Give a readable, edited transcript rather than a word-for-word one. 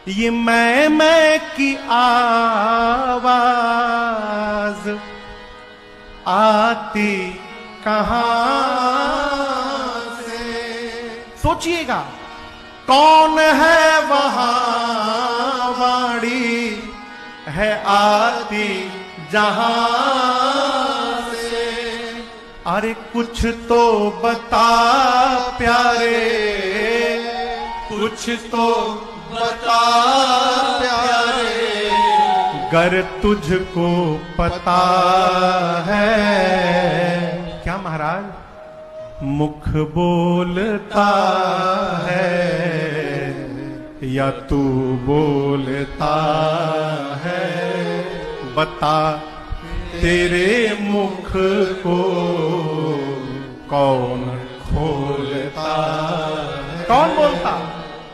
ये मैं की आवाज आती कहां से? सोचिएगा, कौन है वहां वाणी है आती जहां से? अरे कुछ तो बता प्यारे, कुछ तो बता प्यारे, गर तुझको पता है। क्या महाराज? मुख बोलता है या तू बोलता है? बता तेरे मुख को कौन खोलता है? कौन बोलता?